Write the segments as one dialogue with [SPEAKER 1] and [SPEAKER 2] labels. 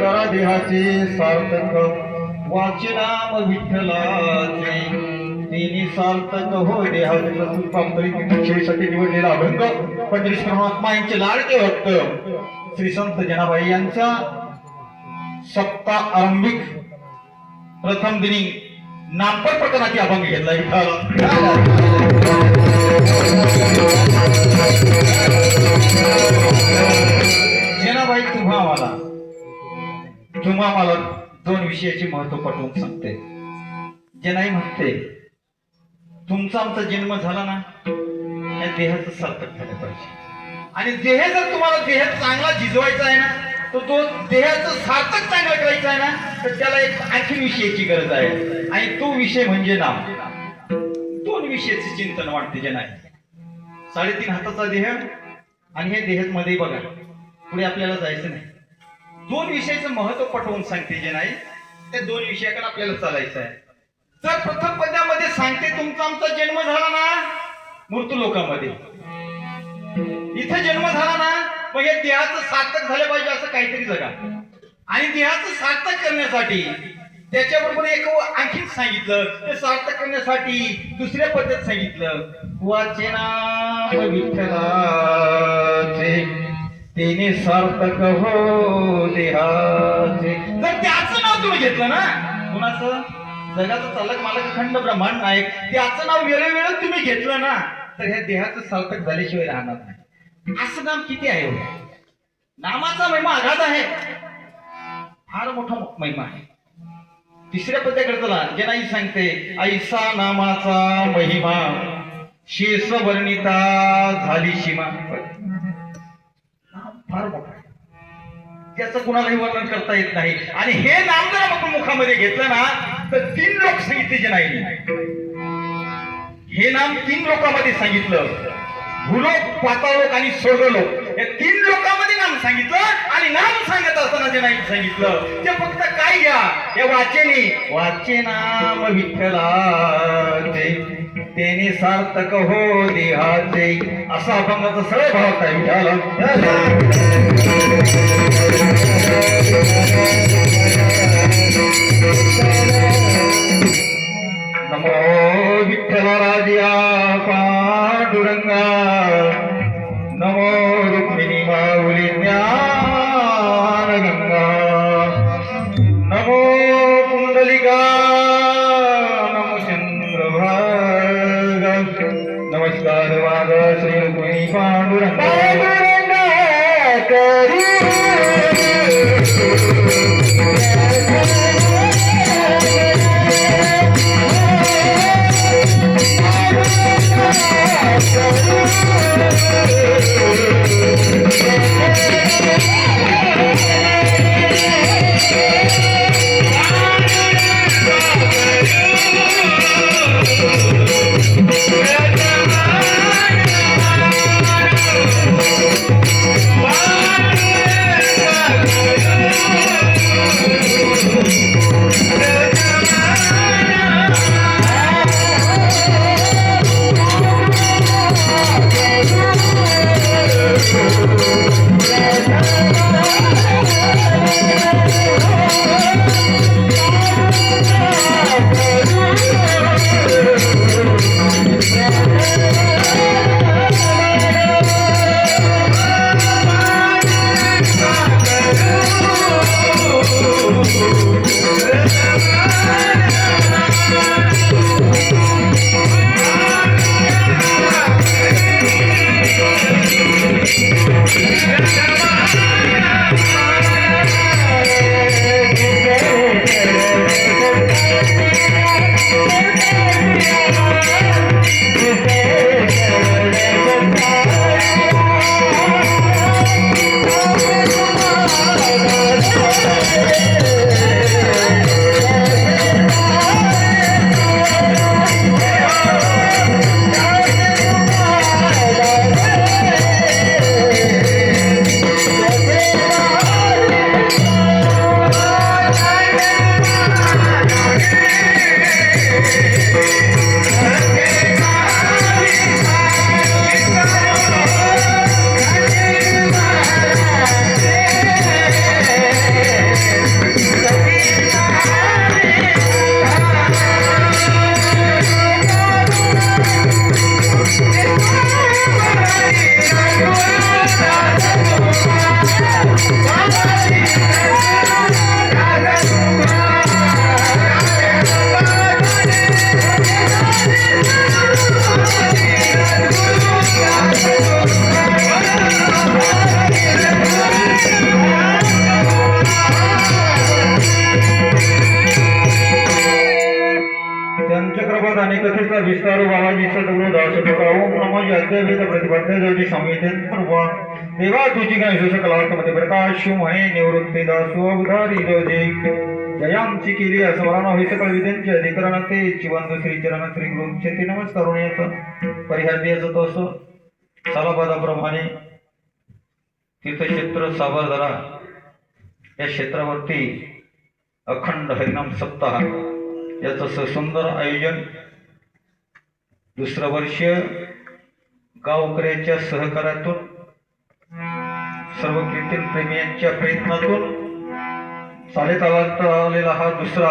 [SPEAKER 1] करा देहाचे सार्थक वाचे नाम विठ्ठलाचे तिने सार्थक हो देहाचे सुखांतरीसाठी निवडलेला अभंग पंढरीश परमात्मा यांचे लाडके भक्त श्री संत जनाबाई यांचा सप्ता आरंभिक प्रथम दिनी नामपर प्रकरणाची अभंग घेतला जनाबाई तुम्हा मला दोन विषयाचे महत्व पटवून सांगते. जनाई म्हणते तुमचा आमचा जन्म झाला ना या देहाचं सार्थक झालं पाहिजे आणि देह जर तुम्हाला देह चांगला झिजवायचा आहे ना तर तो देहाचं सार्थक चांगलं करायचं आहे ना तर त्याला एक आणखी विषयाची गरज आहे आणि तो विषय म्हणजे नाम. दोन विषयाचे चिंतन वाटते जनाई. 3.5 हाताचा देह आणि हे देहामध्ये बघा पुढे आपल्याला जायचं नाही. दोन विषयाचं महत्व पटवून सांगते जनाई. त्या दोन विषयाकडे आपल्याला चालायचं आहे. तर प्रथम पद्यामध्ये सांगते तुमचा आमचा जन्म झाला ना मृत्यू लोकांमध्ये इथे जन्म झाला ना मग या देहाचं सार्थक झालं पाहिजे असं काहीतरी जगा आणि देहाचं सार्थक करण्यासाठी त्याच्याबरोबर एक आणखी सांगितलं ते सार्थक करण्यासाठी दुसऱ्या पद्धत सांगितलं वाचे नाम विठ्ठलाचे तिने सार्थक हो देहाचे. जर त्याचं नाव तुम्ही घेतलं ना कुणाचं जगाचं चालक मालक अखंड ब्रह्मांड नायक त्याचं नाव वेळोवेळी तुम्ही घेतलं ना तर ह्या देहाचं सार्थक झाल्याशिवाय राहणार नाही. असं नाम किती आहे नामाचा महिमा आघात आहे फार मोठा महिमा आहे. तिसऱ्या पद्याकडे चला जनाई सांगते ऐसा नामाचा महिमा शेष वर्णिता झाली सीमा. फार मोठा त्याचं कुणालाही वर्णन करता येत नाही आणि हे नाम जर आपण मुखामध्ये घेतलं ना तर 3 लोक सांगितले जनाईने. हे नाम 3 लोकांमध्ये सांगितलं भूलोक पाताळलोक आणि स्वर्गलोक या 3 लोकांमध्ये नाम सांगितलं आणि नाम सांगत असताना जनाईने सांगितलं ते फक्त काय घ्या या वाचे नाम विठ्ठलाचे त्याने सार्थक हो देहाचे असा अभंगाचा सरळ भाव काय विठाला. नमो विठ्ठलराजा पांडुरंगा नमो रुक्मिणी माऊली ज्ञान गंगा नमो कुंडलिका नमो चंद्रभागा नमस्कार वाग श्री रुक्मिणी पांडुरंगा आणि कथेचा विस्तार बाबाजी सद्गुरु दास ओम नमो यज्ञवेद प्रतिपद्ध जोजी संवेदन पूर्व देवा तुझी गणेश कलावंतमध्ये प्रकाश म्हणे निवृत्ती दासो उधारी जोजे जयांची केली स्मरण होई सकळ विद्यांचे अधिकरण ते चिवंत श्री चरण श्री गुरुचे ते नमस्कार होण्याचं परिहार द्यायचं तो असो सालाबादाप्रमाणे तीर्थक्षेत्र सावरदरा या क्षेत्रावरती अखंड हरिनाम सप्ताह याचं सुंदर आयोजन दुसरं वर्ष गावकऱ्यांच्या सहकार्यातून सर्व कीर्तन प्रेमीयांच्या प्रयत्नातून चालत आलेला हा दुसरा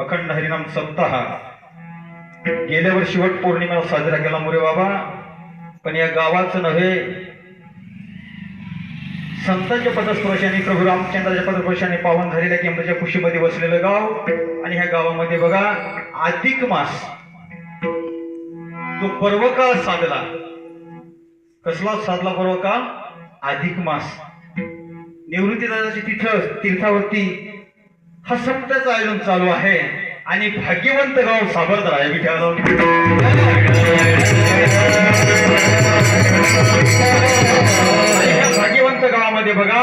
[SPEAKER 1] अखंड हरिनाम सप्ताह गेल्या वर्षी वट पौर्णिमेला साजरा केला मोरे बाबा, पण या गावाचं नव्हे संतांच्या पदस्पर्शाने प्रभू रामचंद्राच्या पदस्पर्शाने पावन झालेल्या केंद्राच्या कुशीमध्ये बसलेलं गाव. आणि ह्या गावामध्ये बघा अधिक मास तो पर्वकाळ साधला. कसला साधला पर्वकाळ? अधिक मास. निवृत्तीदादाची तीर्थावरती हा सप्त्याचं आयोजन चालू आहे आणि भाग्यवंत गाव सावरदरा आहे विठ्ठल. भाग्यवंत गावामध्ये बघा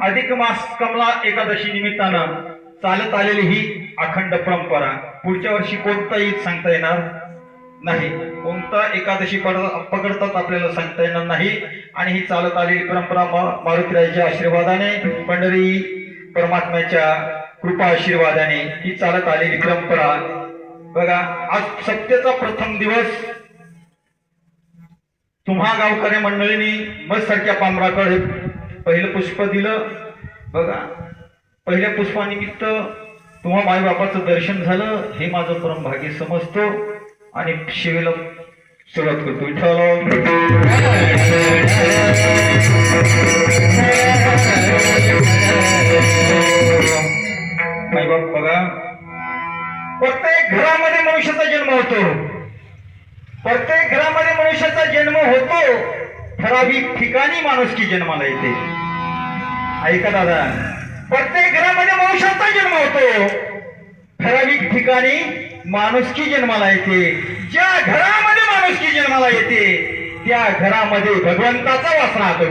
[SPEAKER 1] अधिक मास कमला एकादशी निमित्तानं चालत आलेली ही अखंड परंपरा पुढच्या वर्षी कोणता ईद सांगता येणार नाही, कोणता एकादशी पकडतात आपल्याला सांगता येणार नाही. आणि ही चालत आलेली परंपरा मारुतीराजाच्या आशीर्वादाने पंढरी परमात्म्याच्या कृपा आशीर्वादाने ही चालत आलेली परंपरा बघा. आज सप्त्याचा प्रथम दिवस तुम्हा गावकरी मंडळींनी मत सारख्या पामराकडे पहिलं पुष्प दिलं बघा. पहिल्या पुष्पानिमित्त तुम्हा मायबापाचं दर्शन झालं हे माझं परम भाग्य समजतो आणि शिवेला सुरुवात करतो. मायबाप बघा प्रत्येक घरामध्ये मनुष्याचा जन्म होतो, प्रत्येक घरामध्ये मनुष्याचा जन्म होतो, ठराविक ठिकाणी माणुसकी जन्माला येते. ऐका दादा, प्रत्येक घरामध्ये मनुष्याचा जन्म होतो, ठराविक ठिकाणी माणुसकी जन्माला येते. ज्या घरामध्ये माणुसकी जन्माला येते त्या घरामध्ये भगवंताचा वास राहतो.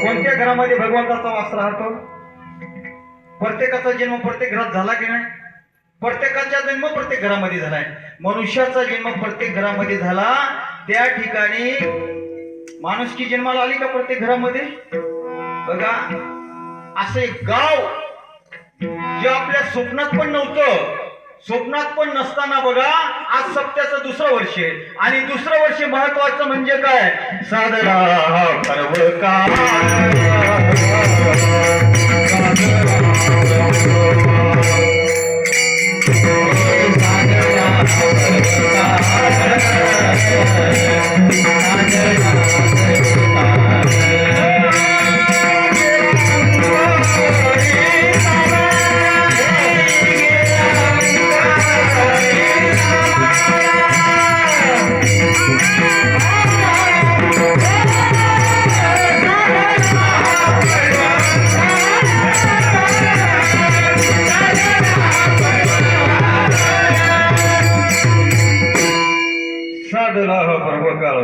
[SPEAKER 1] कोणत्या घरामध्ये भगवंताचा वास राहतो? प्रत्येकाचा जन्म प्रत्येक घरात झाला की नाही? प्रत्येकाचा जन्म प्रत्येक घरामध्ये झालाय. मनुष्याचा जन्म प्रत्येक घरामध्ये झाला, त्या ठिकाणी माणुसकी जन्माला आली का प्रत्येक घरामध्ये? बघा असं एक गाव जे आपल्या स्वप्नात पण नव्हतं, स्वप्नात पण नसताना बघा आज सप्त्याचं दुसरं वर्ष आणि दुसरं वर्ष महत्वाचं म्हणजे काय? साधना पर्वकाळ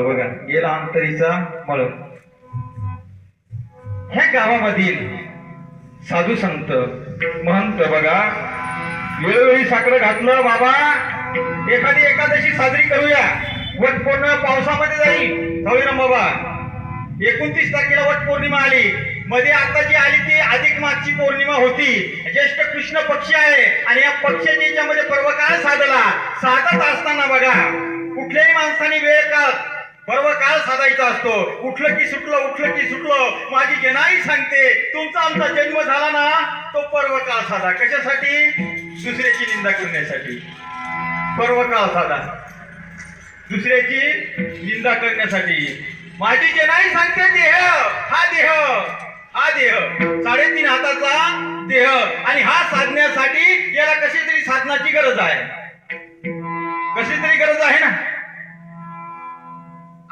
[SPEAKER 1] बघा गेला अंतरीचा मळ. ह्या गावामधील साधू संत महंत बघा वेळोवेळी साकडं घातलं. बाबा एखादी एकादशी साजरी करूया, वट पौर्णिमा पावसामध्ये जाईल. सावळीराम बाबा 29 तारखेला वट पौर्णिमा आली, मध्ये आता जी आली ती अधिक मासची पौर्णिमा होती. ज्येष्ठ कृष्ण पक्ष आहे आणि या पक्षाच्या याच्यामध्ये पर्वकाळ साधला. साधत असताना बघा कुठल्याही माणसाने वेळ काळ पर्वकाळ साधायचा असतो. उठलं की सुटलं माझी जनाई सांगते तुमचा आमचा जन्म झाला ना तो पर्वकाळ साधा. कशासाठी? दुसऱ्याची निंदा करण्यासाठी. पर्वकाळ साधा दुसऱ्याची निंदा करण्यासाठी. माझी जनाई सांगते देह हा देह 3.5 हाताचा देह आणि हा साधण्यासाठी याला कशी तरी साधनाची गरज आहे, कशी तरी गरज आहे ना.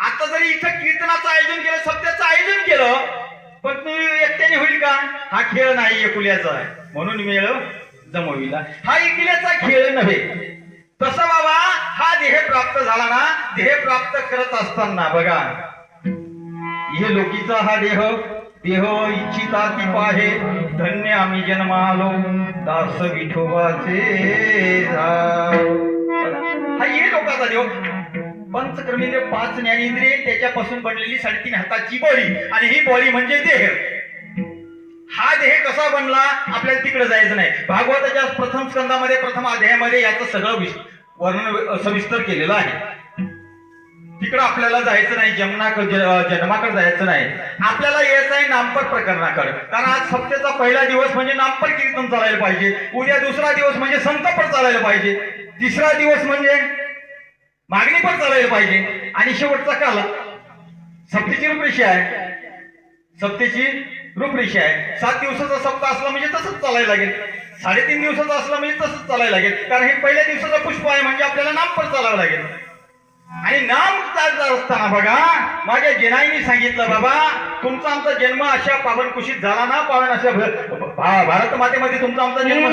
[SPEAKER 1] आता जरी इथं कीर्तनाचं आयोजन केलं, सप्त्याचं आयोजन केलं पण तू एकट्याने होईल का? हा खेळ नाही एकुल्याचा, म्हणून मेळ जमविला. हा एकुल्याचा खेळ नव्हे. तसा बाबा हा देह प्राप्त झाला ना, देह प्राप्त करत असताना बघा, हे लोकीचा हा देह देह इच्छिता ती पाहे, धन्य आम्ही जन्मालो दास विठोबाचे हा ये लोकाचा देव. पंचकर्मेंद्रिय, 5 ज्ञानेंद्रिय, त्याच्यापासून बनलेली 3.5 हाताची बॉडी, आणि ही बॉडी म्हणजे देह. हा देह कसा बनला आपल्याला तिकडे जायचं नाही. भागवताच्या प्रथम स्कंदामध्ये प्रथम अध्यायामध्ये याचं सगळं वर्णन सविस्तर केलेलं आहे. तिकडं आपल्याला जायचं नाही, जन्माकडे जायचं नाही. आपल्याला यायचं आहे नामपर प्रकरणाकडे. कारण आज सप्तेचा पहिला दिवस म्हणजे नामपर कीर्तन चालायला पाहिजे, उद्या दुसरा दिवस म्हणजे संतपर चालायला पाहिजे, तिसरा दिवस म्हणजे मागणीपर चालायला पाहिजे, आणि शेवटचा काल सप्तेची रूपरेषा आहे. सप्तेची रूपरेषा आहे. 7 दिवसाचा सप्ताह असला म्हणजे तसंच चालायला लागेल, 3.5 दिवसाचा असला म्हणजे तसंच चालायला लागेल. कारण हे पहिल्या दिवसाचा पुष्प आहे म्हणजे आपल्याला नामपर चालावं लागेल. आणि नाम चालत असताना बघा माझ्या जेनाईने सांगितलं, बाबा तुमचा आमचा जन्म अशा पावन कुशीत झाला ना, पावन अशा भारत मातेमध्ये तुमचा आमचा जन्म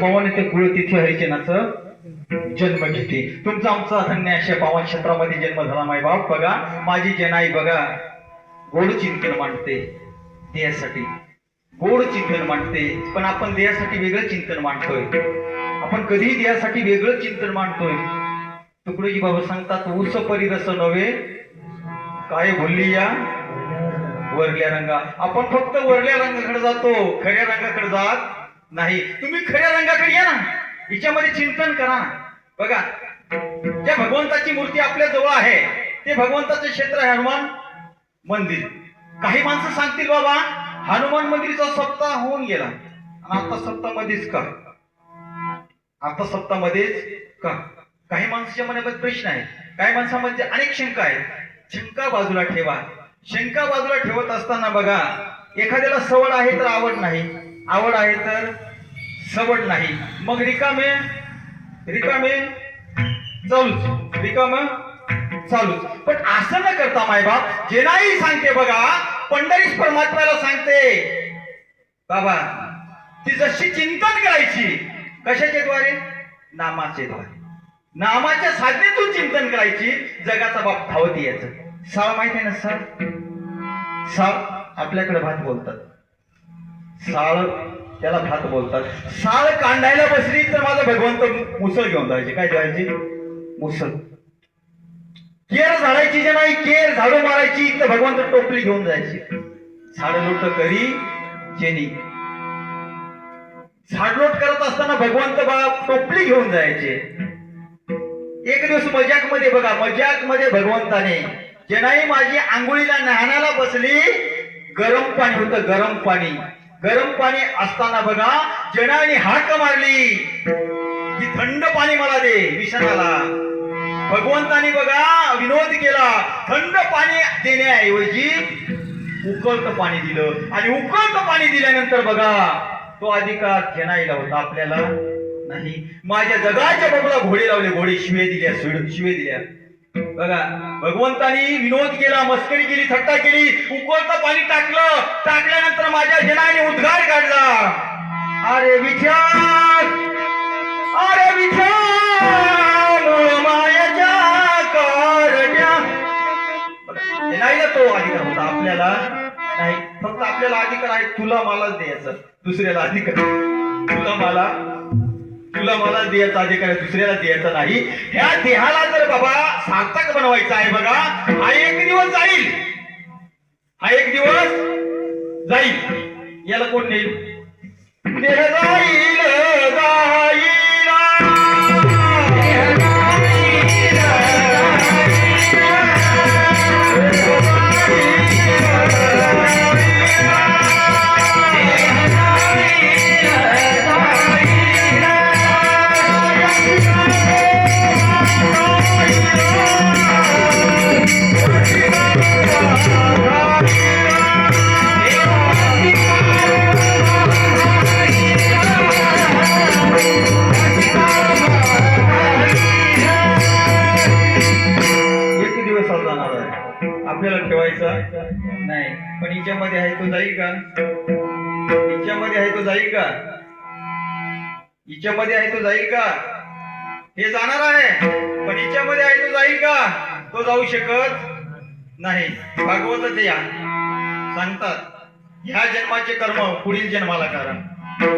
[SPEAKER 1] पवन ते कुळ तिथे हरिचनाचं जन्म घेते. तुमचा आमचा धन्य अशा पावन क्षेत्रामध्ये जन्म झाला. माय बाप बघा, माझी जनाई बघा गोड चिंतन मांडते देहासाठी, गोड चिंतन मांडते. पण आपण देहासाठी वेगळं चिंतन मांडतोय. आपण कधीही देहासाठी वेगळं चिंतन मांडतोय. तुकडोजी बाबा सांगतात, ऊस परिरस नव्हे काय भुलली या वरल्या रंगा. आपण फक्त वरल्या रंगाकडे जातो, खऱ्या रंगाकडे जात नाही. तुम्ही खऱ्या रंगाकडे या ना, हिच्यामध्ये चिंतन करा ना. बघा, ज्या भगवंताची मूर्ती आपल्या जवळ आहे ते भगवंताचे क्षेत्र आहे हनुमान मंदिर. काही माणसं सांगतील, बाबा हनुमान मंदिरचा सप्ताह होऊन गेला आणि आता सप्तामध्येच का, आता सप्तामध्येच का. काही माणसाच्या मनामध्ये प्रश्न आहे, काही माणसामध्ये अनेक शंका आहेत. शंका बाजूला ठेवा. शंका बाजूला ठेवत असताना बघा, एखाद्याला सवड आहे तर आवड नाही, आवड आहे तर सवड नाही, मग रिकामे रिकामे चालूच, रिकाम चालूच. पण असं न करता मायबाप जे नाही सांगते बघा, पंढरीस परमात्म्याला सांगते, बाबा ती जशी चिंतन करायची कशाच्या द्वारे, नामाचे द्वारे, नामाच्या साधनेतून चिंतन करायची. जगाचा बाप धावत यायचं. साळ माहिती आहे ना, साळ, साळ आपल्याकडे भात बोलतात, साळ त्याला भात बोलतात. साळ कांडायला बसली तर माझा भगवंत मुसळ घेऊन जायचे. काय जायचे, मुसळ. केर झाडायची जे नाही, केर झाडू मारायची तर भगवंत टोपली घेऊन जायची. झाडलोट करी जेनी, झाडलोट करत असताना भगवंत बाप टोपली घेऊन जायचे. एक दिवस मजाक मध्ये बघा, मजाक मध्ये भगवंताने जे नाही माझी आंघोळीला न्हाण्याला बसली, गरम पाणी होतं, गरम पाणी. गरम पाणी असताना बघा जनाने हाक मारली की थंड पाणी मला दे विषणाला. भगवंतानी बघा विनोद केला, थंड पाणी देण्याऐवजी उकळतं पाणी दिलं. आणि उकळतं पाणी दिल्यानंतर बघा तो अधिकार जनाईला होता, आपल्याला नाही. माझ्या जगाच्या बाजूला घोडे लावले, घोडे शिवे दिल्या, शिवे दिल्या. बघा भगवंतानी विनोद केला, मस्करी केली, थट्टा केली, उकळतं पाणी टाकलं. टाकल्यानंतर माझ्या जनाईने उद्गार काढला, अरे विठ्ठल, अरे विठ्ठल मायाच्या कारट्या. जनाईला तो अधिकार होता, आपल्याला नाही. फक्त आपल्याला अधिकार आहे तुला मलाच द्यायचं, दुसऱ्याला अधिकार तुला मला द्यायचा अधिकार आहे, दुसऱ्याला द्यायचा नाही. ह्या देहाला जर बाबा सार्थक बनवायचा आहे बघा, हा एक दिवस जाईल, हा एक दिवस जाईल, याला कोण नेईल? देह जाईल जाईल आपल्याला ठेवायचा नाही. पण हिच्यामध्ये आहे तो जाईल का? हिच्यामध्ये आहे तो जाईल का? हिच्यामध्ये आहे तो जाईल का? हे जाणार आहे, पण हिच्यामध्ये आहे तो जाईल का? तो जाऊ शकत नाही. भागवत ते सांगतात, ह्या जन्माचे कर्म पुढील जन्माला कारण,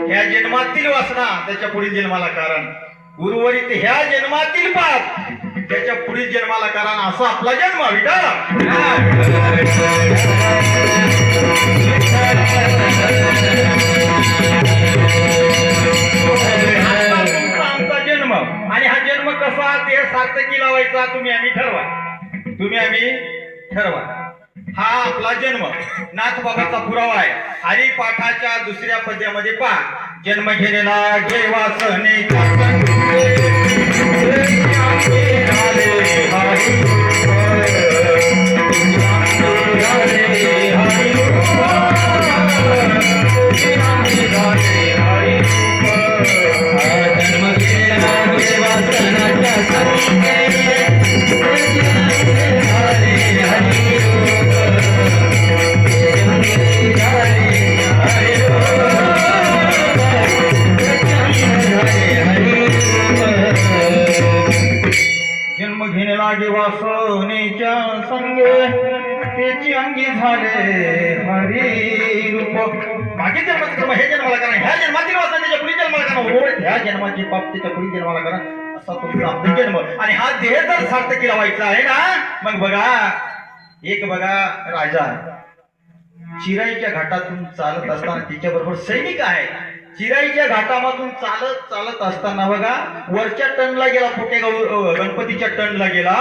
[SPEAKER 1] ह्या जन्मातील वासना त्याच्या पुढील जन्माला कारण, उर्वरित ह्या जन्मातील पाप त्याच्या पुढील जन्माला कारण. असा आपला जन्म विटा आमचा जन्म. आणि हा जन्म कसा ते सार्थकी लावायचा तुम्ही आम्ही ठरवा, तुम्ही आम्ही ठरवा. हा आपला जन्म नाथबाबाचा पुरावा आहे. हरिपाठाच्या दुसऱ्या पद्यामध्ये पहा, जन्म घेणेला घे वासने वासनेच्या संगे त्याची अंगी झाले हरी रूप. मागे जन्माचे कर्म हे जन्माला करा, ह्या जन्मातील वासना त्याच्या पुढील जन्माला करा, ह्या जन्माची पाप त्याच्या पुढील जन्माला करा. असा तुमचा आपला जन्म. आणि हा देह जर सार्थकी लावायचा आहे ना, मग बघा एक बघा राजा चिराईच्या घाटातून चालत असताना तिच्याबरोबर सैनिक आहे. चिराईच्या घाटामधून चालत चालत असताना बघा वरच्या टनला गेला, पोटेगाव गणपतीच्या टनला गेला.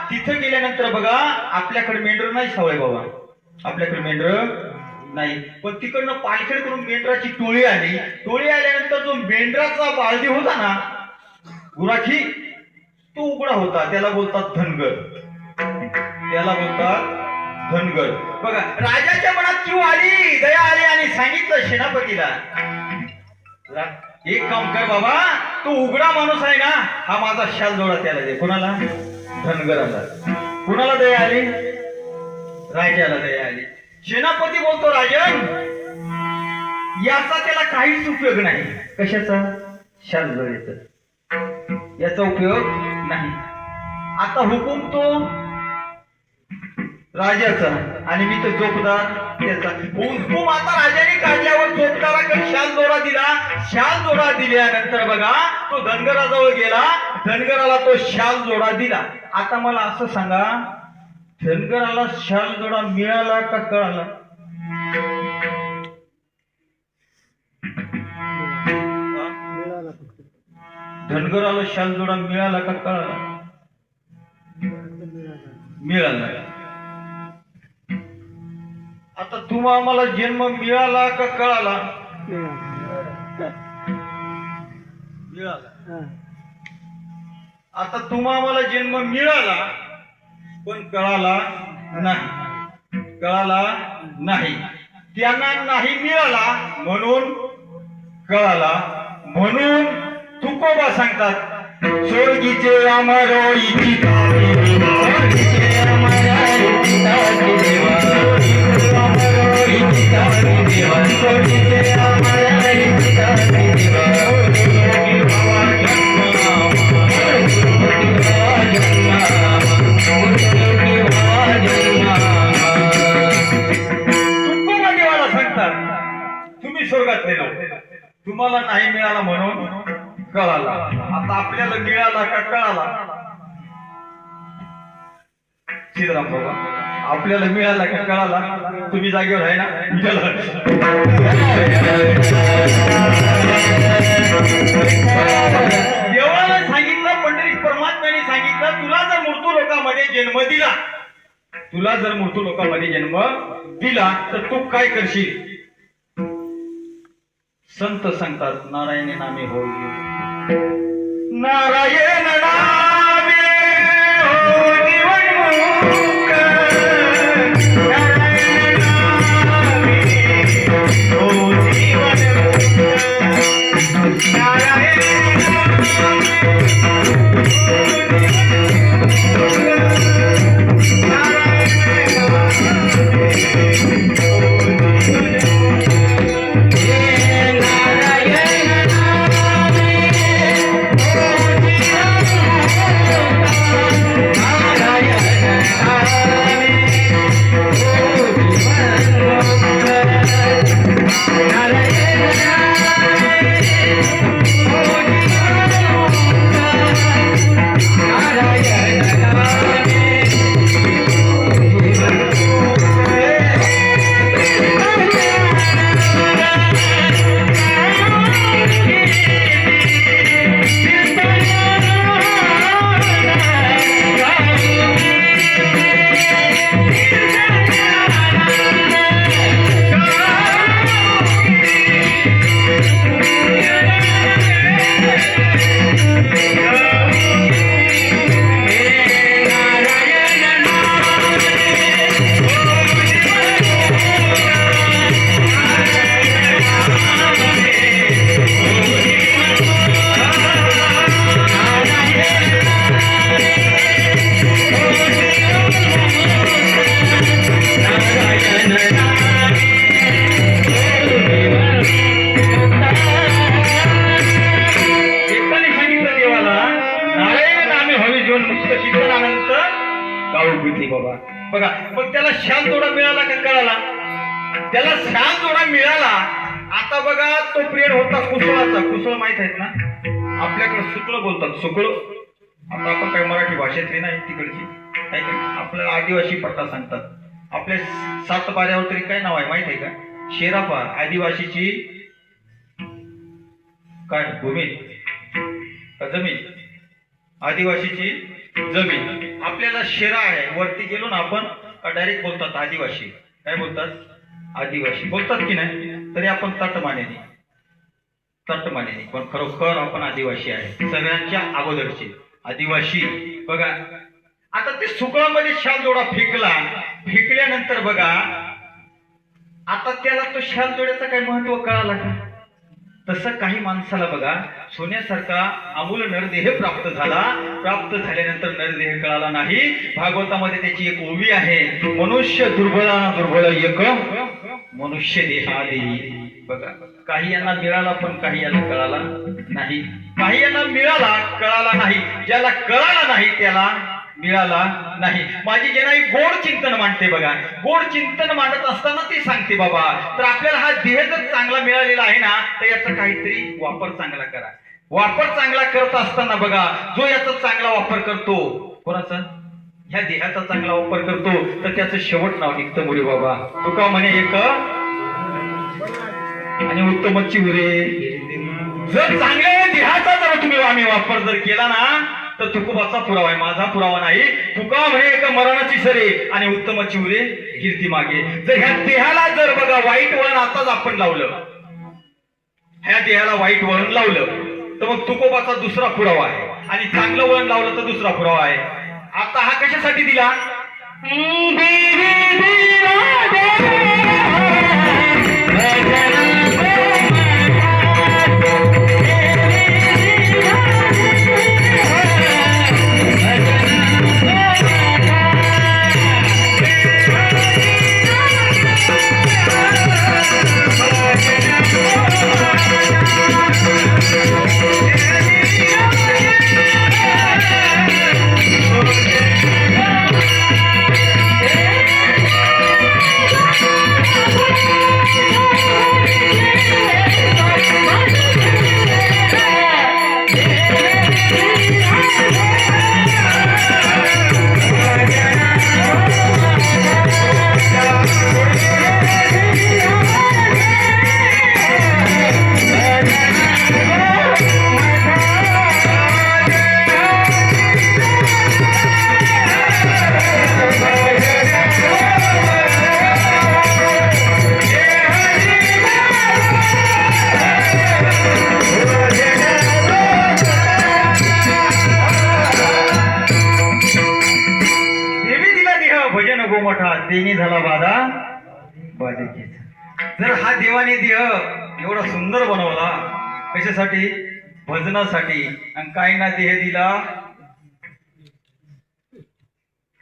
[SPEAKER 1] तिथं गेल्यानंतर बघा आपल्याकडे मेंढर नाही सावळे बाबा, आपल्याकडे मेंढर नाही. पण तिकडनं पालखेड करून मेंढराची टोळी आली. टोळी आल्यानंतर जो मेंढराचा बालदी होता ना गुराखी, तो उघडा होता. त्याला बोलतात धनगर, त्याला बोलतात धनगर. बघा राजाच्या मनात क्यू आली, दया आली आणि सांगितलं सेनापतीला, एक काम कर बाबा, तो उघडा माणूस आहे ना, हा माझा शाल जोडा त्याला दे. कोणाला? धनगराला. कुणाला दया आली? राजाला दया आली. सेनापती बोलतो, राजन याचा त्याला काहीच उपयोग नाही. कशाचा? शाल जोडायचा, याचा उपयोग नाही. आता हुकूम तो राजाचा आणि मी तो जोपदार त्याचा. हुकूम आता राजाने काढल्यावर जोपदाराकडे शाल जोडा दिला. शाल जोडा दिल्यानंतर बघा तो धनगराजवळ गेला, धनगराला तो शाल जोडा दिला. आता मला असं सांगा, धनगराला शाल जोडा मिळाला का कळाला? धनगराला शाल जोडा मिळाला का कळाला? मिळाला. आता तुम्हा आम्हाला जन्म मिळाला का कळाला? मिळाला. आता तुम्हा आम्हाला जन्म मिळाला पण कळाला नाही, कळाला नाही. त्यांना नाही मिळाला म्हणून कळाला. म्हणून तुकोबा सांगतात, स्वर्गीचे अमरोईची तुम्ही स्वर्गातले लोक, तुम्हाला नाही मिळाला म्हणून कळाला. आता आपल्याला मिळाला का कळाला? सीताराम बाबा आपल्याला मिळाला का कळाला तुम्ही जागेवर आहे ना देवाला सांगितलं पंढरीत परमात्म्याने सांगितलं तुला जर मृत्यू लोकांमध्ये जन्म दिला तुला जर मृत्यू लोकांमध्ये जन्म दिला तर तू काय करशील संत सांगतात नारायण नामे हो नारायण नामे हो जीवनमुक्त नारायण नामे हो जीवनमुक्त नारायण बघा पण त्याला शाल जोडा मिळाला का कळाला त्याला शाल जोडा मिळाला आता बघा तो प्रिय होता कुसळाचा कुसळ माहित आहेत ना आपल्याकडे सुकळ बोलतात सुकळ आता आपण काही मराठी भाषेतली नाही तिकडची आपल्याला आदिवासी पट्टा सांगतात आपल्या सात बाऱ्यावर तरी काय नाव आहे माहित आहे का शेरापा आदिवासीची काय भूमी जमीन आदिवासीची जमीन आपल्याला शेरा आहे वरती गेलो ना आपण डायरेक्ट बोलतात आदिवासी काय बोलतात आदिवासी बोलतात की नाही तरी आपण तटमानेने पण खरोखर आपण आदिवासी आहे सगळ्यांच्या अगोदरचे आदिवासी बघा आता ते सुकळामध्ये शाल जोडा फेकल्यानंतर बघा आता त्याला तो शाल जोड्याचं काय महत्व कळालं का तसं काही माणसाला बघा सोन्यासारखा अमूल नरदेह प्राप्त झाल्यानंतर नरदेह कळाला नाही भागवतामध्ये त्याची एक ओवी आहे मनुष्य दुर्बल एक मनुष्य देहादी बघा काही यांना मिळाला पण काही यांना कळाला नाही काही यांना मिळाला कळाला नाही ज्याला कळाला नाही त्याला मिळाला नाही माझी जेनाई गोड चिंतन मांडते बघा गोड चिंतन मांडत असताना ती सांगते बाबा तर आपल्याला हा देह जर चांगला मिळालेला आहे ना तर याचा काहीतरी वापर चांगला करा वापर चांगला करत असताना बघा जो याचा चांगला वापर करतो कोणाचा ह्या देहाचा चांगला वापर करतो तर त्याचं शेवट नाव निघतं मुरे बाबा तुका म्हणे एक आणि उत्तमची उरे जर चांगल्या देहाचा जर तुम्ही आम्ही वापर जर केला ना तर तुकोबाचा पुरावा आहे माझा पुरावा नाही तुका म्हणे एका मरणाची सरे आणि उत्तमची उरे कीर्ती मागे जर ह्या देहाला जर बघा वाईट वळण आताच आपण लावलं ह्या देहाला वाईट वळण लावलं तर मग तुकोबाचा दुसरा पुरावा आहे आणि चांगलं वळण लावलं तर दुसरा पुरावा आहे आता हा कशासाठी दिला न गोमठा तेनी झाला बाधा बाधिकेचा. जर हा देवाने देह एवढा सुंदर बनवला कशासाठी? भजनासाठी. आणि काय ना देह दिला,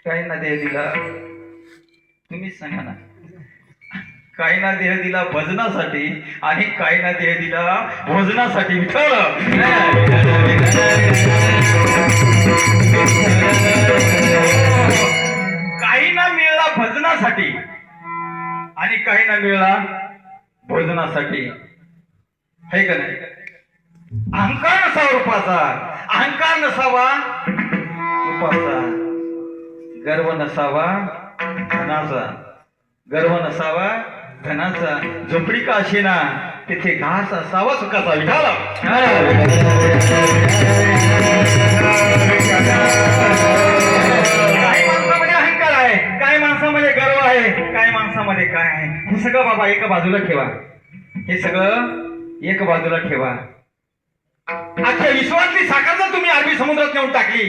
[SPEAKER 1] काय ना देह दिला, तुम्हीच सांगा ना. काय ना देह दिला भजनासाठी आणि काय ना देह दिला भोजनासाठी. विठ्ठल काही ना मिळला भजनासाठी आणि काही ना मिळला भोजनासाठी. हे का नाही? अहंकार नसावा रूपाचा, अहंकार नसावा रूपाचा, गर्व नसावा धनाचा, गर्व नसावा धनाचा. झोपडी का असेना तिथे घास असावा सुखाचा. विठाला काही माणसामध्ये अहंकार आहे, काही माणसामध्ये गर्व आहे, काही माणसामध्ये काय आहे. हे सगळं बाबा एका बाजूला ठेवा, हे सगळं एक बाजूला ठेवा. अख्ख्या विश्वातली साखर जर तुम्ही अरबी समुद्रात नेऊन टाकली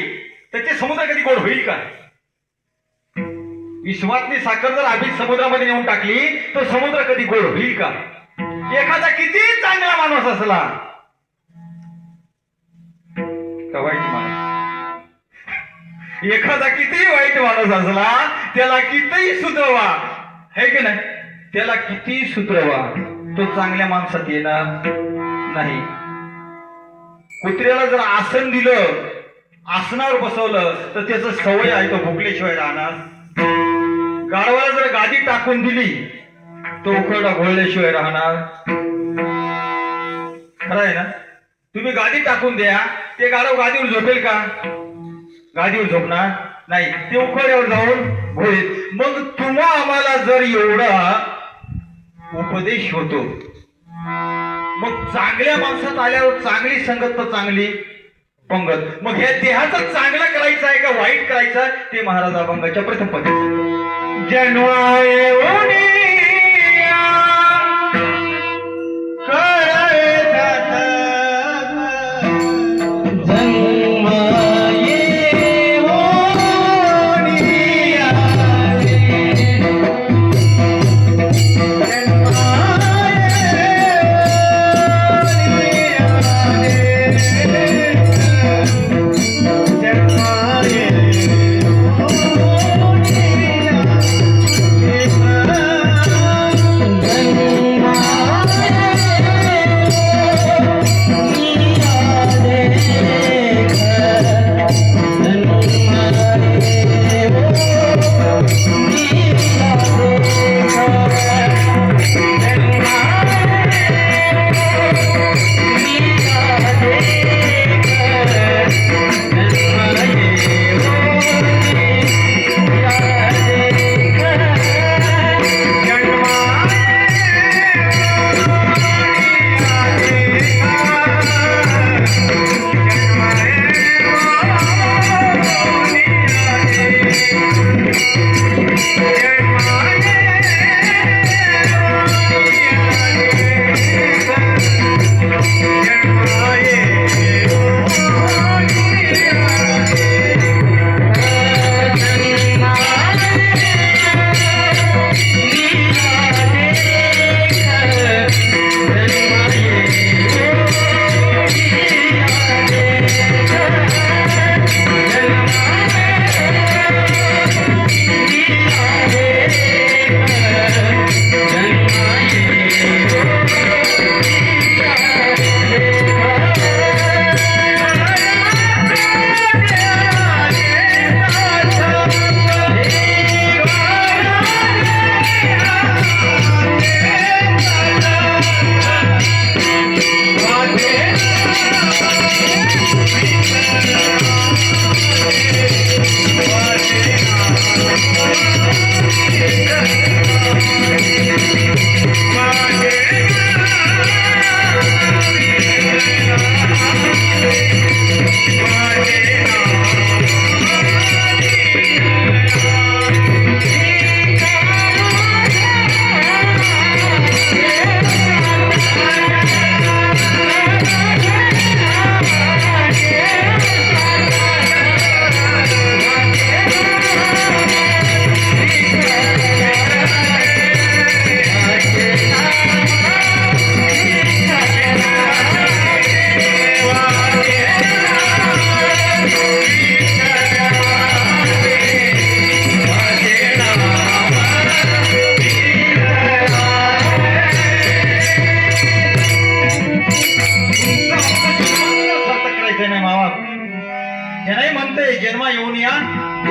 [SPEAKER 1] तर ते समुद्र कधी गोड होईल का? विश्वातली साखर जर अरबी समुद्रामध्ये नेऊन टाकली तर समुद्र कधी गोड होईल का? एखादा किती चांगला माणूस असला का वाईट माणूस, एखादा किती वाईट माणूस असला त्याला कितीही सुधरवा, है की नाही? त्याला किती सुधरवा तो चांगल्या माणसात येणार नाही. कुत्र्याला जर आसन दिलं, आसनावर बसवलं तर त्याचं सवय आहे, तो भुकल्याशिवाय राहणार. गाढवाला जर गादी टाकून दिली तो उखळडा घोळल्याशिवाय राहणार. खरं आहे ना? तुम्ही गादी टाकून द्या, ते गाढव गादीवर झोपेल का? गादीवर झोपणार नाही, ते उखळड्यावर जाऊन घोळेल. मग तुम्हा आम्हाला जर एवढा उपदेश होतो, मग चांगल्या माणसात आल्यावर चांगली संगत तर चांगली पंगत. मग हे देहाचं चांगलं करायचं आहे का वाईट करायचं आहे ते महाराज अभंगाच्या प्रथम पद्धती. जन्माये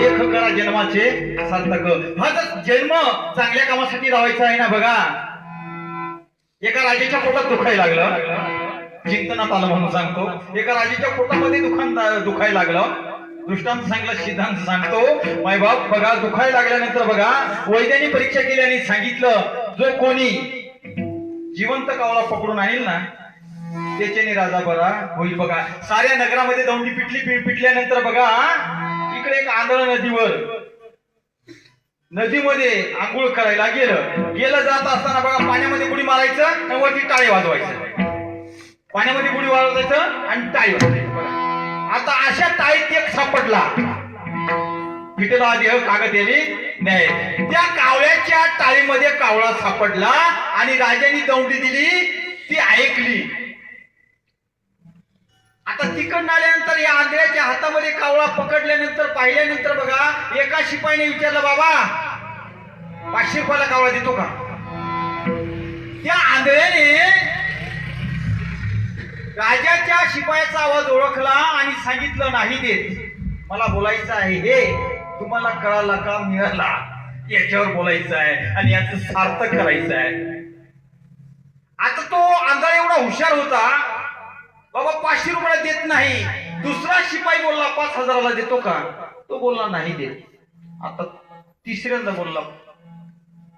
[SPEAKER 1] लेख करा जन्माचे सार्थक. हा जर जन्म चांगल्या कामासाठी लावायचा आहे ना बघा. एका राजाच्या पोटात दुखायला लागलं, चिंतनात आलं म्हणून सांगतो. एका राजाच्या पोटामध्ये दुखायला लागलं. दृष्टांत सांगला, सिद्धांत सांगतो. मायबाप बघा, दुखायला लागल्यानंतर बघा वैद्याने परीक्षा केली आणि सांगितलं जो कोणी जिवंत कावळा पकडून आणील ना त्याच्याने राजा बरा होईल. बघा साऱ्या नगरामध्ये दौंडी पिटल्यानंतर बघा इकडे एक आंधळ नदीमध्ये आंघोळ करायला गेलं जात असताना बघा पाण्यामध्ये बुडी मारायचं आणि वरती टाळे वाजवायचं. पाण्यामध्ये बुडी वाजवायचं आणि टाळी वाजवायचं. आता अशा टाळीत एक सापडला, पिटेला देह कागद याने नाही. त्या कावळ्याच्या टाळीमध्ये कावळा सापडला आणि राजाने दौंडी दिली, ती ऐकली. आता तिकडनं आल्यानंतर या आंधळ्याच्या हातामध्ये कावळा पकडल्यानंतर पाहिल्यानंतर बघा एका शिपाईने विचारलं, बाबा 500 रुपयाला कावळा देतो का? त्या आंधळ्याने राजाच्या शिपायाचा आवाज ओळखला आणि सांगितलं, नाही देत, मला बोलायचं आहे. हे तुम्हाला कळाला का मिळाला याच्यावर बोलायचं आहे आणि याचं सार्थक करायचं आहे. आता तो आंधळा एवढा हुशार होता, बाबा 500 रुपयाला देत नाही. दुसरा शिपाई बोलला 5000ला देतो का? तो बोलला नाही देत. आता तिसऱ्यांदा बोलला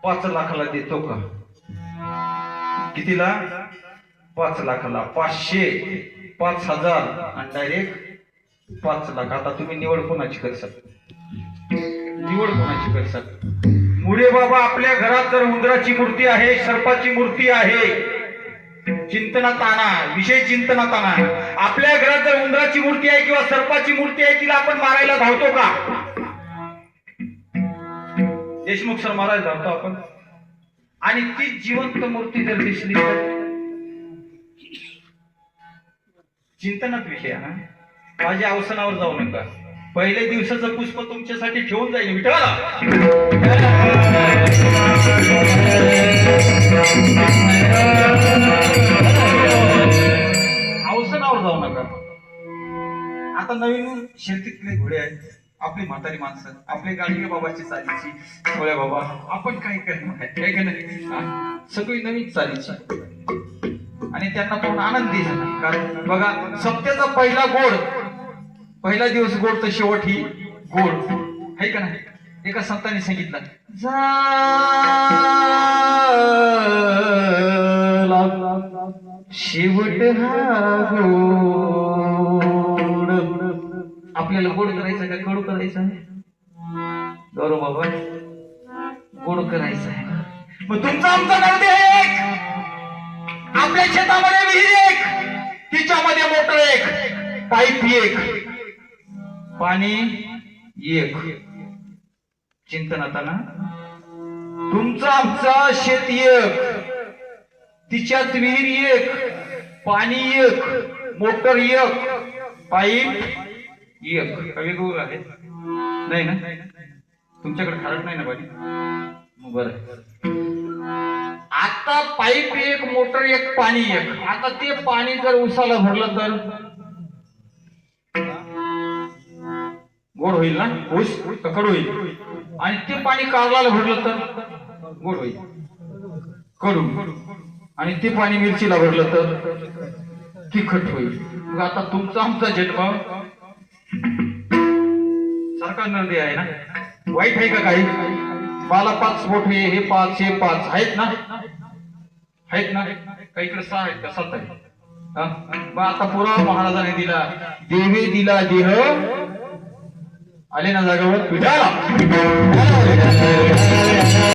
[SPEAKER 1] 5 लाखाला देतो का? कितीला? 5 लाखाला. 500, 5000 आणि डायरेक्ट 5 लाख. आता तुम्ही निवड कोणाची करसाल? निवड कोणाची करसाल? मुळे बाबा आपल्या घरात जर उंदराची मूर्ती आहे, सर्पाची मूर्ती आहे, चिंतनात आणा, विषय चिंतनात आणा. आपल्या घरात जर उंदराची मूर्ती आहे किंवा सर्पाची मूर्ती आहे, तिला आपण मारायला धावतो का? देशमुख सर मारायला धावतो आपण. आणि ती जिवंत मूर्ती जर दिसली तर चिंतनात विषय हा. माझ्या अवसनावर जाऊ नका. पहिल्या दिवसाचं पुष्प तुमच्यासाठी ठेवून जाईल विठ्ठला. अवसनावर जाऊ नका. आता नवीन शेतीतले घोडे आहेत, आपली म्हातारी माणसं, आपली गाडगे बाबाची चालीची, थोड्या बाबा आपण काय करणार आहे का नाही, सगळी नवीन चालीची. आणि त्यांना पण आनंदी झाला. कारण बघा सत्याचा पहिला दिवस गोड तर शेवट ही गोड आहे का नाही. एका संतांनी सांगितलं, शेवट हा गोड. आपल्याला गोड करायचं का कडू करायचं आहे? गौरव बाबा गोड करायचं आहे. मग तुमचा आमचा नदी एक, आपल्या शेतामध्ये विहीर एक, तिच्यामध्ये मोटर एक, पाईप एक, पाणी एक. चिंतनात आणा. तुमचा आमचा शेत एक, तिच्यात विहीर एक, पाणी एक, मोटर एक, पाईप एक. वेगवेगळं आहे नाही ना? तुमच्याकडे खारट नाही ना पाणी? बरं. आता पाईप एक, मोटर एक, पाणी एक. आता ते पाणी जर उसाला भरलं तर गोड होईल ना? ऊस कडू होईल. आणि ते पाणी कारल्याला भरलं तर गोड होईल, कडू. आणि ते पाणी मिरचीला भरलं तर तिखट होईल. मग आता तुमचा आमचा जन्म सारखा नदी आहे ना? वाईट आहे का काही? मला 5 मोठे, हे 5, हे 5 आहेत ना? आहेत ना? काही इकडे 6 आहेत का 7 आहेत? मग आता पुरा महाराजाने दिला, देवे दिला देह, आले ना जागेवर विठाला.